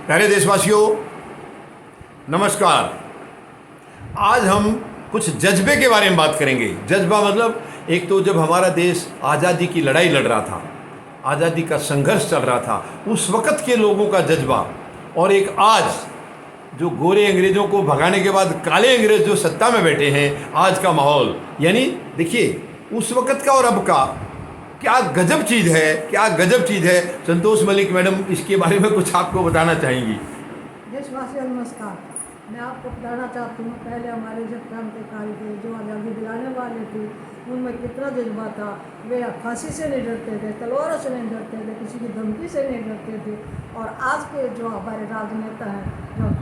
प्यारे देशवासियों, नमस्कार। आज हम कुछ जज्बे के बारे में बात करेंगे। जज्बा मतलब एक तो जब हमारा देश आज़ादी की लड़ाई लड़ रहा था, आज़ादी का संघर्ष चल रहा था, उस वक़्त के लोगों का जज्बा, और एक आज जो गोरे अंग्रेज़ों को भगाने के बाद काले अंग्रेज़ जो सत्ता में बैठे हैं, आज का माहौल। यानी देखिए, उस वक़्त का और अब का क्या गजब चीज़ है, क्या गजब चीज़ है। संतोष मलिक मैडम इसके बारे में कुछ आपको बताना चाहेंगी। देशवासियों नमस्कार। मैं आपको बताना चाहती हूँ, पहले हमारे जो क्रांतिकारी थे, जो आज़ादी दिलाने वाले थे, उनमें कितना जज्बा था। वे फांसी से नहीं डरते थे, तलवारों से नहीं डरते थे, किसी की धमकी से नहीं डरते थे। और आज के जो हमारे राजनेता हैं, जो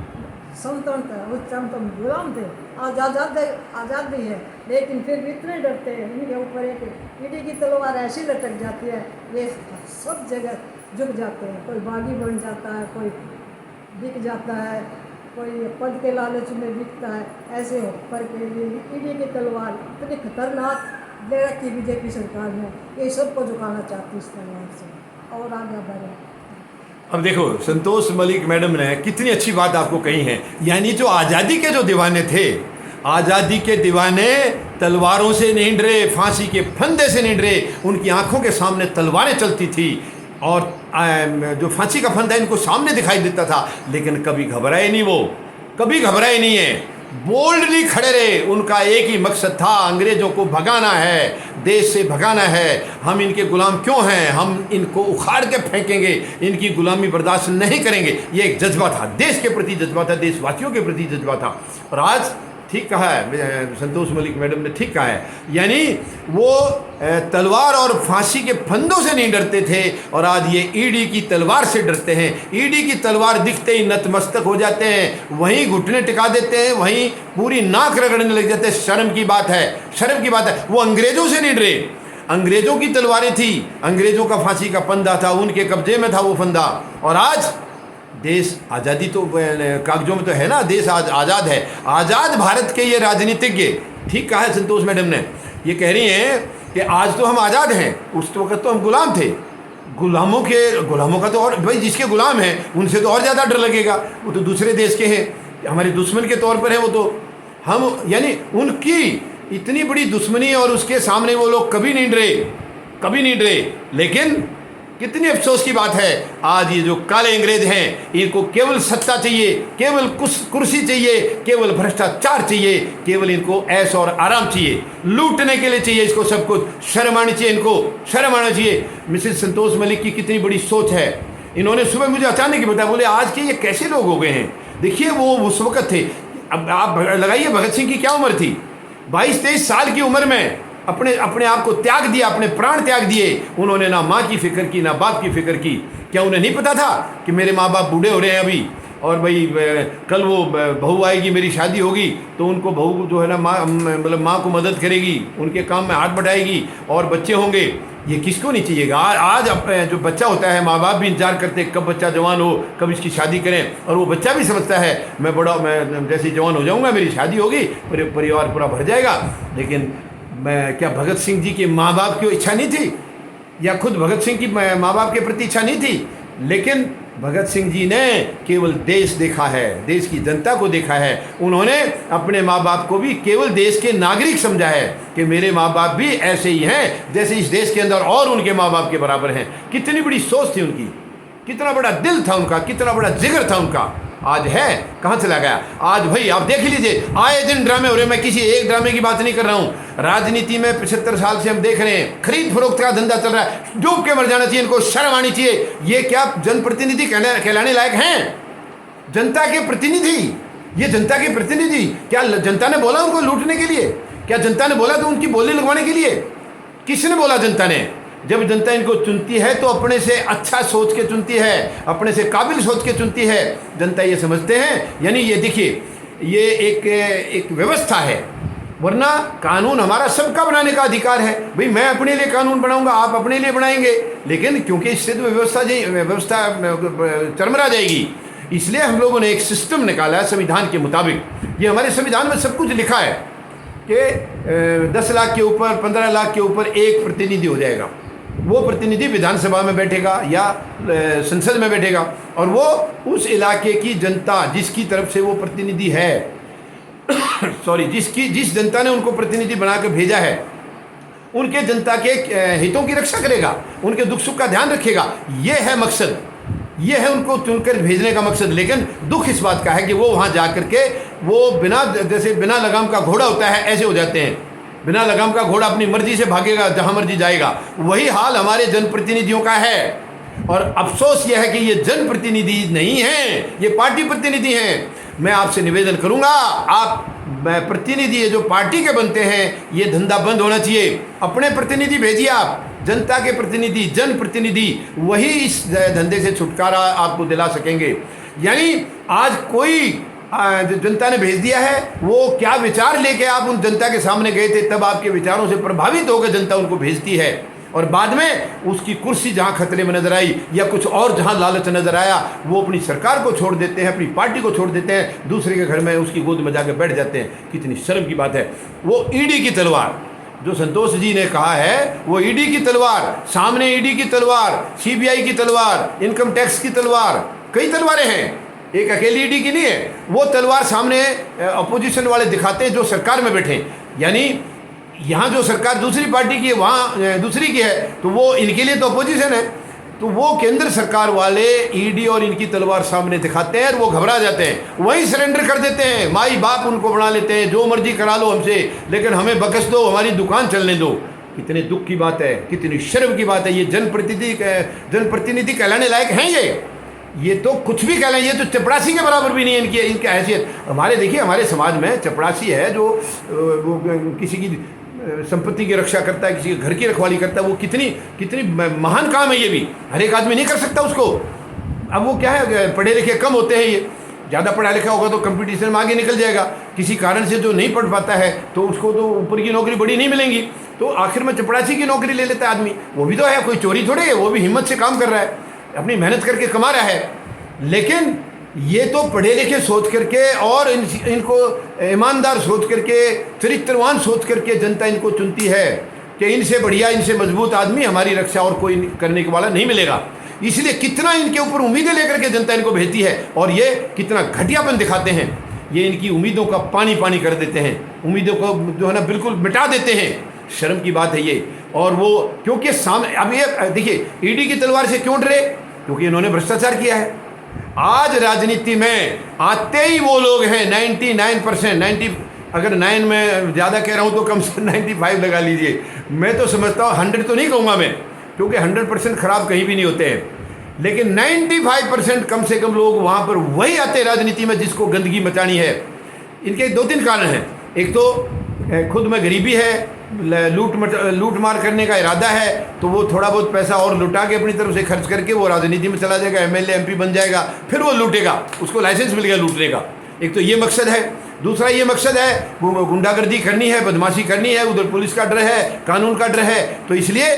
संतंत्र है, उस टाइम तो गुलाम थे। आज आज़ाद भी है, लेकिन फिर भी इतने डरते हैं। इनके ऊपर एक ईडी की तलवार ऐसी लटक जाती है, ये सब जगह झुक जाते हैं। कोई बागी बन जाता है, कोई बिक जाता है, कोई पद के लालच में बिकता है। ऐसे हो करके ईडी की तलवार इतनी खतरनाक दे रखी बीजेपी सरकार ने, ये सबको झुकाना चाहती है इस तलवार से। और आगे बढ़े। अब देखो, संतोष मलिक मैडम ने कितनी अच्छी बात आपको कही है। यानी जो आज़ादी के जो दीवाने थे, आज़ादी के दीवाने तलवारों से नहीं डरे, फांसी के फंदे से नहीं डरे। उनकी आंखों के सामने तलवारें चलती थी और जो फांसी का फंदा इनको सामने दिखाई देता था, लेकिन कभी घबराए नहीं, वो कभी घबराए नहीं है। बोल्डली खड़े रहे। उनका एक ही मकसद था, अंग्रेज़ों को भगाना है, देश से भगाना है। हम इनके गुलाम क्यों हैं, हम इनको उखाड़ के फेंकेंगे, इनकी गुलामी बर्दाश्त नहीं करेंगे। ये एक जज्बा था, देश के प्रति जज्बा था, देशवासियों के प्रति जज्बा था। और आज ठीक कहा है संतोष मलिक मैडम ने, ठीक कहा है। यानी वो तलवार और फांसी के फंदों से नहीं डरते थे, और आज ये ईडी की तलवार से डरते हैं। ईडी की तलवार दिखते ही नतमस्तक हो जाते हैं, वहीं घुटने टिका देते हैं, वहीं पूरी नाक रगड़ने लग जाते हैं। शर्म की बात है, शर्म की बात है। वो अंग्रेज़ों से नहीं डरे, अंग्रेज़ों की तलवारें थी, अंग्रेज़ों का फांसी का फंदा था, उनके कब्जे में था वो फंदा। और आज देश आज़ादी तो कागजों में तो है ना, देश आज आज़ाद है। आज़ाद भारत के ये राजनीतिज्ञ, ठीक कहा है संतोष मैडम ने, ये कह रही हैं कि आज तो हम आज़ाद हैं, उस वक्त तो हम गुलाम थे। गुलामों का तो, और भाई जिसके गुलाम हैं उनसे तो और ज़्यादा डर लगेगा। वो तो दूसरे देश के हैं, हमारे दुश्मन के तौर पर है वो तो। हम यानी उनकी इतनी बड़ी दुश्मनी, और उसके सामने वो लोग कभी नहीं डरे, कभी नहीं डरे। लेकिन कितनी अफसोस की बात है, आज ये जो काले अंग्रेज हैं, इनको केवल सत्ता चाहिए, केवल कुर्सी चाहिए, केवल भ्रष्टाचार चाहिए, केवल इनको ऐश और आराम चाहिए, लूटने के लिए चाहिए इसको सब कुछ। शर्म आनी चाहिए इनको, शर्म आना चाहिए। मिसेस संतोष मलिक की कितनी बड़ी सोच है। इन्होंने सुबह मुझे अचानक ही बताया, बोले आज के ये कैसे लोग हो गए हैं। देखिए, वो उस वक्त थे। अब आप लगाइए, भगत सिंह की क्या उम्र थी, 22-23 साल की उम्र में अपने आप को त्याग दिया, अपने प्राण त्याग दिए। उन्होंने ना माँ की फिक्र की, ना बाप की फिक्र की। क्या उन्हें नहीं पता था कि मेरे माँ बाप बूढ़े हो रहे हैं अभी, और भाई कल वो बहू आएगी, मेरी शादी होगी तो उनको बहू जो है ना मतलब माँ को मदद करेगी, उनके काम में हाथ बढ़ाएगी, और बच्चे होंगे। ये किसको नहीं चाहिएगा। आज जो बच्चा होता है, माँ बाप भी इंतजार करते हैं कब बच्चा जवान हो, कब इसकी शादी करें। और वो बच्चा भी समझता है मैं जैसे जवान हो जाऊँगा, मेरी शादी होगी, परिवार पूरा भर जाएगा। लेकिन क्या भगत सिंह जी के माँ बाप की इच्छा नहीं थी, या खुद भगत सिंह की माँ बाप के प्रति इच्छा नहीं थी? लेकिन भगत सिंह जी ने केवल देश देखा है, देश की जनता को देखा है। उन्होंने अपने माँ बाप को भी केवल देश के नागरिक समझा है कि मेरे माँ बाप भी ऐसे ही हैं जैसे इस देश के अंदर और उनके माँ बाप के बराबर हैं। कितनी बड़ी सोच थी उनकी, कितना बड़ा दिल था उनका, कितना बड़ा जिगर था उनका। आज है कहाँ चला गया। आज भाई आप देख लीजिए, आए दिन ड्रामे हो रहे। मैं किसी एक ड्रामे की बात नहीं कर रहा हूँ। राजनीति में 75 साल से हम देख रहे हैं, खरीद फरोख्त का धंधा चल रहा है। डूब के मर जाना चाहिए इनको, शर्म आनी चाहिए। ये क्या जनप्रतिनिधि कहलाने लायक हैं? जनता के प्रतिनिधि, ये जनता के प्रतिनिधि। क्या जनता ने बोला उनको लूटने के लिए? क्या जनता ने बोला तो उनकी बोली लगवाने के लिए? किसने बोला? जनता ने। जब जनता इनको चुनती है तो अपने से अच्छा सोच के चुनती है, अपने से काबिल सोच के चुनती है। जनता ये समझते हैं, यानी ये देखिए, ये एक व्यवस्था है। वरना कानून हमारा सबका बनाने का अधिकार है। भाई मैं अपने लिए कानून बनाऊंगा, आप अपने लिए बनाएंगे, लेकिन क्योंकि इससे तो व्यवस्था चरमरा जाएगी, इसलिए हम लोगों ने एक सिस्टम निकाला है संविधान के मुताबिक। ये हमारे संविधान में सब कुछ लिखा है कि 10 लाख के ऊपर, 15 लाख के ऊपर एक प्रतिनिधि हो जाएगा। वो प्रतिनिधि विधानसभा में बैठेगा या संसद में बैठेगा, और वो उस इलाके की जनता जिसकी तरफ से वो प्रतिनिधि है सॉरी जिस जनता ने उनको प्रतिनिधि बना कर भेजा है, उनके जनता के हितों की रक्षा करेगा, उनके दुख सुख का ध्यान रखेगा। ये है मकसद, ये है उनको चुनकर भेजने का मकसद। लेकिन दुख इस बात का है कि वो वहाँ जा कर के वो जैसे बिना लगाम का घोड़ा होता है ऐसे हो जाते हैं। बिना लगाम का घोड़ा अपनी मर्जी से भागेगा, जहाँ मर्जी जाएगा। वही हाल हमारे जनप्रतिनिधियों का है। और अफसोस यह है कि ये जनप्रतिनिधि नहीं हैं, ये पार्टी प्रतिनिधि हैं। मैं आपसे निवेदन करूंगा, आप प्रतिनिधि ये जो पार्टी के बनते हैं, ये धंधा बंद होना चाहिए। अपने प्रतिनिधि भेजिए, आप जनता के प्रतिनिधि, जनप्रतिनिधि, वही इस धंधे से छुटकारा आपको दिला सकेंगे। यानी आज कोई जनता ने भेज दिया है, वो क्या विचार लेके आप उन जनता के सामने गए थे, तब आपके विचारों से प्रभावित होकर जनता उनको भेजती है। और बाद में उसकी कुर्सी जहाँ खतरे में नजर आई या कुछ और जहाँ लालच नजर आया, वो अपनी सरकार को छोड़ देते हैं, अपनी पार्टी को छोड़ देते हैं, दूसरे के घर में उसकी गोद में जाकर बैठ जाते हैं। कितनी शर्म की बात है। वो ईडी की तलवार जो संतोष जी ने कहा है, वो ईडी की तलवार, सामने ईडी की तलवार, सीबीआई की तलवार, इनकम टैक्स की तलवार, कई तलवारें हैं, एक अकेली ईडी की नहीं है। वो तलवार सामने अपोजिशन वाले दिखाते हैं जो सरकार में बैठे। यानी यहाँ जो सरकार दूसरी पार्टी की है, वहाँ दूसरी की है, तो वो इनके लिए तो अपोजिशन है। तो वो केंद्र सरकार वाले ईडी और इनकी तलवार सामने दिखाते हैं और वो घबरा जाते हैं, वहीं सरेंडर कर देते हैं, माई बाप उनको बना लेते हैं, जो मर्जी करा लो हमसे, लेकिन हमें बकस दो, हमारी दुकान चलने दो। कितने दुख की बात है, कितनी शर्म की बात है। ये जनप्रतिनिधि कहलाने लायक हैं ये तो कुछ भी कहलाएं, ये तो चपरासी के बराबर भी नहीं है इनकी हैसियत। हमारे देखिए, हमारे समाज में चपरासी है जो वो किसी की संपत्ति की रक्षा करता है, किसी के घर की रखवाली करता है। वो कितनी महान काम है। ये भी हर एक आदमी नहीं कर सकता उसको। अब वो क्या है, पढ़े लिखे कम होते हैं, ये ज़्यादा पढ़ा लिखा होगा तो कंपटीशन में आगे निकल जाएगा। किसी कारण से जो नहीं पढ़ पाता है तो उसको तो ऊपर की नौकरी बड़ी नहीं मिलेंगी, तो आखिर में चपरासी की नौकरी ले लेता है आदमी। वो भी तो है, कोई चोरी थोड़े है, वो भी हिम्मत से काम कर रहा है, अपनी मेहनत करके कमा रहा है। लेकिन ये तो पढ़े लिखे सोच करके और इनको ईमानदार सोच करके, चरित्रवान सोच करके जनता इनको चुनती है कि इनसे बढ़िया, इनसे मजबूत आदमी हमारी रक्षा और कोई करने के वाला नहीं मिलेगा। इसलिए कितना इनके ऊपर उम्मीदें लेकर के जनता इनको भेजती है, और ये कितना घटियापन दिखाते हैं। ये इनकी उम्मीदों का पानी पानी कर देते हैं, उम्मीदों को जो है ना बिल्कुल मिटा देते हैं। शर्म की बात है ये। और वो क्योंकि सामने अब ये देखिए, ईडी की तलवार से क्यों डरे? क्योंकि इन्होंने भ्रष्टाचार किया है। आज राजनीति में आते ही वो लोग हैं 99%, 90, अगर 9 में ज़्यादा कह रहा हूँ तो कम से 95 लगा लीजिए। मैं तो समझता हूँ 100 तो नहीं कहूँगा मैं, क्योंकि 100% खराब कहीं भी नहीं होते हैं, लेकिन 95% कम से कम लोग वहाँ पर वही आते हैं राजनीति में जिसको गंदगी मचानी है। इनके 2-3 कारण हैं। एक तो खुद में गरीबी है, लूट मार करने का इरादा है, तो वो थोड़ा बहुत पैसा और लुटा के अपनी तरफ से खर्च करके वो राजनीति में चला जाएगा, एमएलए एमपी बन जाएगा, फिर वो लूटेगा, उसको लाइसेंस मिल गया लूटने का। एक तो ये मकसद है। दूसरा ये मकसद है, वो गुंडागर्दी करनी है, बदमाशी करनी है, उधर पुलिस का डर है, कानून का डर है, तो इसलिए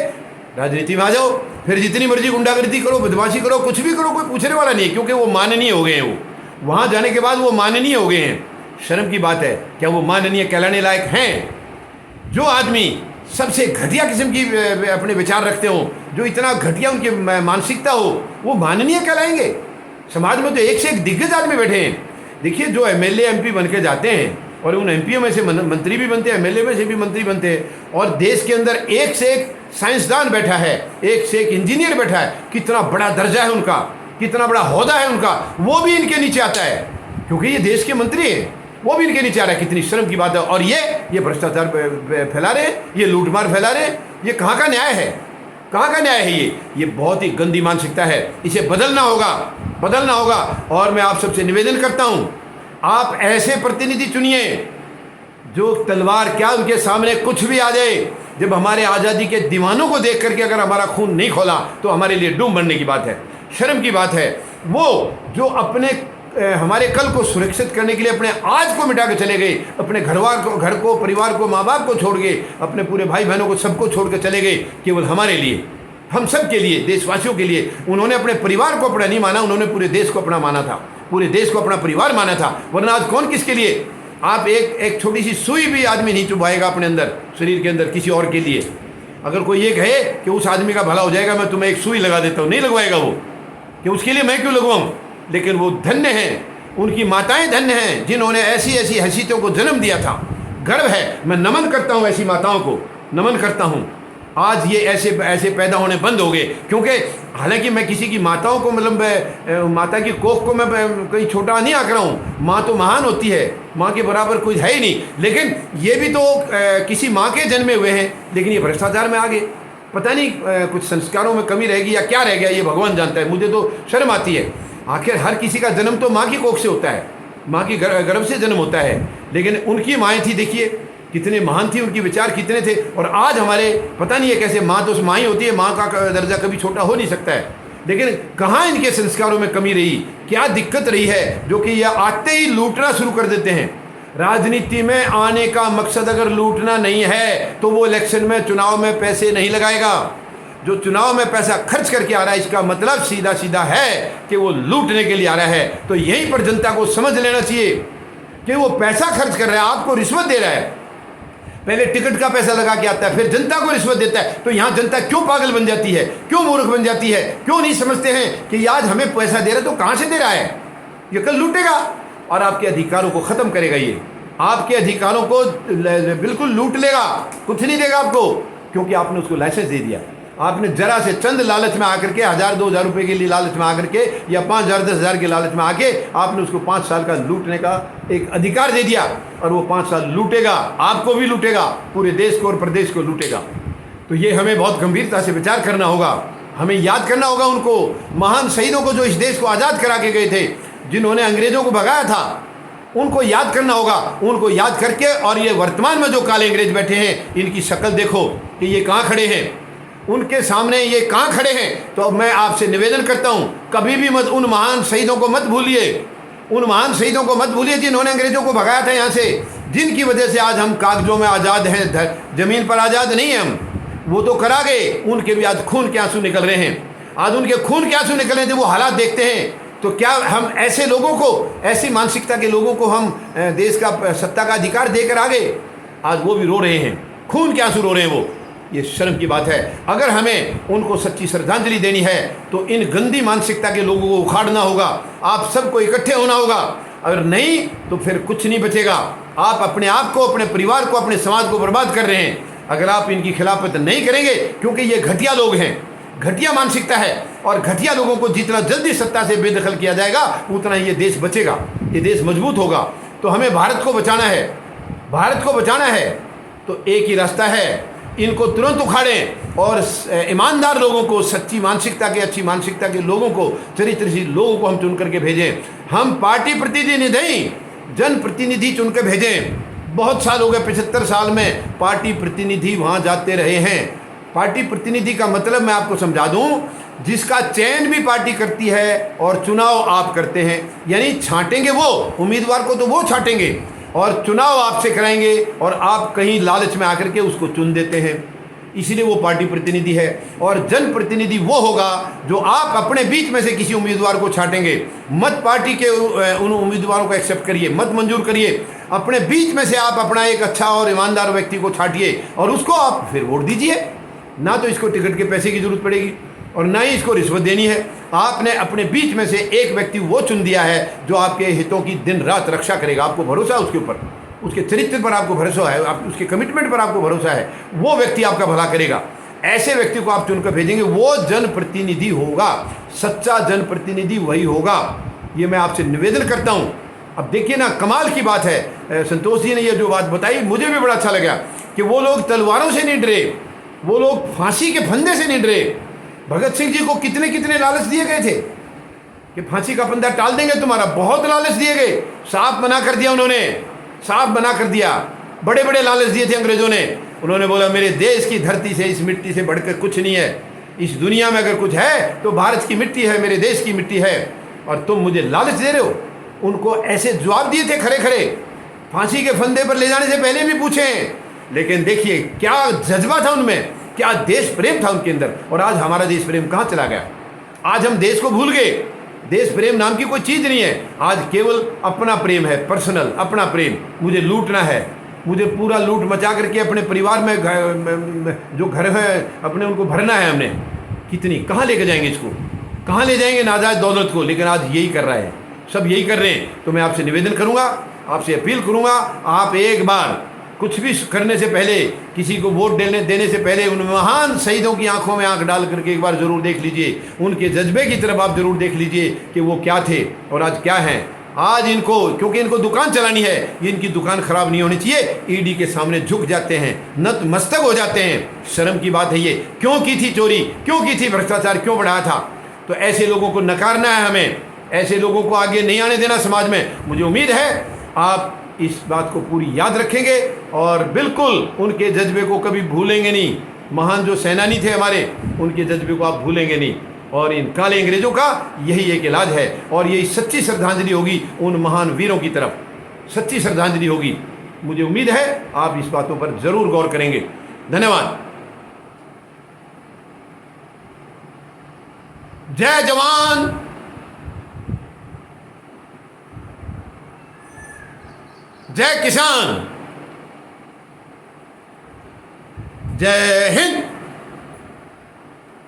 राजनीति में आ जाओ, फिर जितनी मर्जी गुंडागर्दी करो, बदमाशी करो, कुछ भी करो, कोई पूछने वाला नहीं है, क्योंकि वो माननीय हो गए हैं। वो वहाँ जाने के बाद वो माननीय हो गए हैं। शर्म की बात है, क्या वो माननीय कहलाने लायक हैं? जो आदमी सबसे घटिया किस्म की अपने विचार रखते हो, जो इतना घटिया उनकी मानसिकता हो, वो माननीय कहलाएंगे? समाज में तो एक से एक दिग्गज आदमी बैठे हैं। देखिए, जो एमएलए एमपी बन के जाते हैं, और उन एमपीओ में से मंत्री भी बनते हैं, एमएलए में से भी मंत्री बनते हैं, और देश के अंदर एक से एक साइंसदान बैठा है, एक से एक इंजीनियर बैठा है, कितना बड़ा दर्जा है उनका, कितना बड़ा ओहदा है उनका, वो भी इनके नीचे आता है, क्योंकि ये देश के मंत्री हैं, वो भी इनके नीचे आ रहा है। कितनी शर्म की बात है। और ये भ्रष्टाचार फैला रहे हैं, ये लूटमार फैला रहे हैं। ये कहाँ का न्याय है? कहाँ का न्याय है ये बहुत ही गंदी मानसिकता है। इसे बदलना होगा। और मैं आप सबसे निवेदन करता हूँ, आप ऐसे प्रतिनिधि चुनिए जो तलवार क्या उनके सामने कुछ भी आ जाए। जब हमारे आज़ादी के दीवानों को देख करके अगर हमारा खून नहीं खोला तो हमारे लिए डूब बनने की बात है, शर्म की बात है। वो जो अपने हमारे कल को सुरक्षित करने के लिए अपने आज को मिटा के चले गए, अपने घर को परिवार को, माँ बाप को छोड़ गए, अपने पूरे भाई बहनों को सबको छोड़ के चले गए, केवल हमारे लिए, हम सब के लिए, देशवासियों के लिए। उन्होंने अपने परिवार को अपना नहीं माना, उन्होंने पूरे देश को अपना माना था, पूरे देश को अपना परिवार माना था। वरना आज कौन किसके लिए? आप एक छोटी सी सुई भी आदमी नहीं चुभाएगा अपने अंदर, शरीर के अंदर, किसी और के लिए। अगर कोई ये कहे कि उस आदमी का भला हो जाएगा, मैं तुम्हें एक सुई लगा देता हूँ, नहीं लगवाएगा वो, कि उसके लिए मैं क्यों लगवाऊँ। लेकिन वो धन्य हैं, उनकी माताएं धन्य हैं जिन्होंने ऐसी ऐसी हैसियतों को जन्म दिया था। गर्व है, मैं नमन करता हूँ ऐसी माताओं को, नमन करता हूँ। आज ये ऐसे ऐसे पैदा होने बंद हो गए, क्योंकि हालांकि मैं किसी की माताओं को मतलब माता की कोख को मैं कहीं छोटा नहीं आंक रहा हूँ, माँ तो महान होती है, माँ के बराबर कोई है ही नहीं। लेकिन ये भी तो किसी माँ के जन्मे हुए हैं, लेकिन ये भ्रष्टाचार में आ गए। पता नहीं कुछ संस्कारों में कमी रहेगी या क्या रह गया, ये भगवान जानता है। मुझे तो शर्म आती है। आखिर हर किसी का जन्म तो माँ की कोख से होता है, माँ की गर्भ से जन्म होता है। लेकिन उनकी माएँ थी, देखिए कितने महान थी, उनके विचार कितने थे। और आज हमारे पता नहीं है कैसे, माँ तो माँ ही होती है, माँ का दर्जा कभी छोटा हो नहीं सकता है। लेकिन कहाँ इनके संस्कारों में कमी रही, क्या दिक्कत रही है, जो कि यह आते ही लूटना शुरू कर देते हैं। राजनीति में आने का मकसद अगर लूटना नहीं है तो वो इलेक्शन में, चुनाव में पैसे नहीं लगाएगा। जो चुनाव में पैसा खर्च करके आ रहा है, इसका मतलब सीधा सीधा है कि वो लूटने के लिए आ रहा है। तो यहीं पर जनता को समझ लेना चाहिए कि वो पैसा खर्च कर रहा है, आपको रिश्वत दे रहा है। पहले टिकट का पैसा लगा के आता है, फिर जनता को रिश्वत देता है। तो यहाँ जनता क्यों पागल बन जाती है, क्यों मूर्ख बन जाती है, क्यों नहीं समझते हैं कि आज हमें पैसा दे रहा है तो कहाँ से दे रहा है, ये कल लूटेगा और आपके अधिकारों को ख़त्म करेगा। ये आपके अधिकारों को बिल्कुल लूट लेगा, कुछ नहीं देगा आपको, क्योंकि आपने उसको लाइसेंस दे दिया। आपने जरा से चंद लालच में आकर के 1000-2000 रुपये के लिए लालच में आकर के, या 5000-10,000 के लालच में आके आपने उसको 5 साल का लूटने का एक अधिकार दे दिया। और वो 5 साल लूटेगा, आपको भी लूटेगा, पूरे देश को और प्रदेश को लूटेगा। तो ये हमें बहुत गंभीरता से विचार करना होगा। हमें याद करना होगा उनको महान शहीदों को जो इस देश को आज़ाद करा के गए थे, जिन्होंने अंग्रेज़ों को भगाया था, उनको याद करना होगा। उनको याद करके, और ये वर्तमान में जो काले अंग्रेज बैठे हैं, इनकी शक्ल देखो कि ये कहाँ खड़े हैं, उनके सामने ये कहाँ खड़े हैं। तो मैं आपसे निवेदन करता हूँ, कभी भी मत उन महान शहीदों को मत भूलिए, उन महान शहीदों को मत भूलिए जिन्होंने अंग्रेजों को भगाया था यहाँ से, जिनकी वजह से आज हम कागजों में आज़ाद हैं, ज़मीन पर आज़ाद नहीं हैं हम। वो तो करा गए, उनके भी आज खून के आंसू निकल रहे हैं। आज उनके खून के आंसू निकल रहे थे, वो हालात देखते हैं। तो क्या हम ऐसे लोगों को, ऐसी मानसिकता के लोगों को हम देश का सत्ता का अधिकार देकर आ गए? आज वो भी रो रहे हैं, खून के आंसू रो रहे हैं वो। ये शर्म की बात है। अगर हमें उनको सच्ची श्रद्धांजलि देनी है तो इन गंदी मानसिकता के लोगों को उखाड़ना होगा, आप सबको इकट्ठे होना होगा। अगर नहीं तो फिर कुछ नहीं बचेगा। आप अपने आप को, अपने परिवार को, अपने समाज को बर्बाद कर रहे हैं अगर आप इनकी खिलाफत नहीं करेंगे, क्योंकि ये घटिया लोग हैं, घटिया मानसिकता है। और घटिया लोगों को जितना जल्दी सत्ता से बेदखल किया जाएगा, उतना ही ये देश बचेगा, ये देश मजबूत होगा। तो हमें भारत को बचाना है, भारत को बचाना है तो एक ही रास्ता है, इनको तुरंत उखाड़ें और ईमानदार लोगों को, सच्ची मानसिकता के, अच्छी मानसिकता के लोगों को, चरित्रशील लोगों को हम चुन करके भेजें। हम पार्टी प्रतिनिधि नहीं, जनप्रतिनिधि चुन के भेजें। बहुत साल हो गए, 75 साल में पार्टी प्रतिनिधि वहाँ जाते रहे हैं। पार्टी प्रतिनिधि का मतलब मैं आपको समझा दूँ, जिसका चयन भी पार्टी करती है और चुनाव आप करते हैं। यानी छांटेंगे वो उम्मीदवार को, तो वो छांटेंगे और चुनाव आपसे कराएंगे, और आप कहीं लालच में आकर के उसको चुन देते हैं। इसलिए वो पार्टी प्रतिनिधि है। और जनप्रतिनिधि वो होगा जो आप अपने बीच में से किसी उम्मीदवार को छांटेंगे। मत पार्टी के उन उम्मीदवारों को एक्सेप्ट करिए, मत मंजूर करिए। अपने बीच में से आप अपना एक अच्छा और ईमानदार व्यक्ति को छांटिए और उसको आप फिर वोट दीजिए। ना तो इसको टिकट के पैसे की जरूरत पड़ेगी और ना ही इसको रिश्वत देनी है। आपने अपने बीच में से एक व्यक्ति वो चुन दिया है जो आपके हितों की दिन रात रक्षा करेगा। आपको भरोसा है उसके ऊपर, उसके चरित्र पर आपको भरोसा है, आप उसके कमिटमेंट पर आपको भरोसा है, वो व्यक्ति आपका भला करेगा। ऐसे व्यक्ति को आप चुनकर भेजेंगे, वो जनप्रतिनिधि होगा, सच्चा जनप्रतिनिधि वही होगा। ये मैं आपसे निवेदन करता हूँ। अब देखिए ना, कमाल की बात है, संतोष जी ने ये जो बात बताई मुझे भी बड़ा अच्छा लगा कि वो लोग तलवारों से नहीं डरे, वो लोग फांसी के फंदे से नहीं डरे। भगत सिंह जी को कितने कितने लालच दिए गए थे कि फांसी का फंदा टाल देंगे तुम्हारा, बहुत लालच दिए गए। साफ मना कर दिया उन्होंने, साफ मना कर दिया। बड़े बड़े लालच दिए थे अंग्रेजों ने। उन्होंने बोला मेरे देश की धरती से, इस मिट्टी से बढ़कर कुछ नहीं है, इस दुनिया में अगर कुछ है तो भारत की मिट्टी है, मेरे देश की मिट्टी है, और तुम मुझे लालच दे रहे हो। उनको ऐसे जवाब दिए थे खड़े खड़े, फांसी के फंदे पर ले जाने से पहले भी पूछें। लेकिन देखिए क्या जज्बा था उनमें, क्या देश प्रेम था उनके अंदर। और आज हमारा देश प्रेम कहाँ चला गया? आज हम देश को भूल गए। देश प्रेम नाम की कोई चीज़ नहीं है। आज केवल अपना प्रेम है, पर्सनल अपना प्रेम, मुझे लूटना है, मुझे पूरा लूट मचा करके अपने परिवार में जो घर है अपने उनको भरना है हमने। कितनी कहाँ लेके जाएंगे इसको, कहाँ ले जाएंगे नाजायज दौलत को। लेकिन आज यही कर रहा है, सब यही कर रहे हैं। तो मैं आपसे निवेदन करूँगा, आपसे अपील करूँगा, आप एक बार कुछ भी करने से पहले, किसी को वोट देने से पहले उन महान शहीदों की आंखों में आंख डाल करके एक बार ज़रूर देख लीजिए, उनके जज्बे की तरफ आप ज़रूर देख लीजिए कि वो क्या थे और आज क्या हैं। आज इनको, क्योंकि इनको दुकान चलानी है, ये इनकी दुकान खराब नहीं होनी चाहिए, ईडी के सामने झुक जाते हैं, नतमस्तक हो जाते हैं। शर्म की बात है ये। क्यों की थी चोरी, क्यों की थी भ्रष्टाचार, क्यों बढ़ाया था? तो ऐसे लोगों को नकारना है हमें, ऐसे लोगों को आगे नहीं आने देना समाज में। मुझे उम्मीद है आप इस बात को पूरी याद रखेंगे और बिल्कुल उनके जज्बे को कभी भूलेंगे नहीं। महान जो सेनानी थे हमारे, उनके जज्बे को आप भूलेंगे नहीं। और इन काले अंग्रेजों का यही एक इलाज है और यही सच्ची श्रद्धांजलि होगी उन महान वीरों की तरफ, सच्ची श्रद्धांजलि होगी। मुझे उम्मीद है आप इस बातों पर जरूर गौर करेंगे। धन्यवाद। जय जवान, जय किसान, जय हिंद।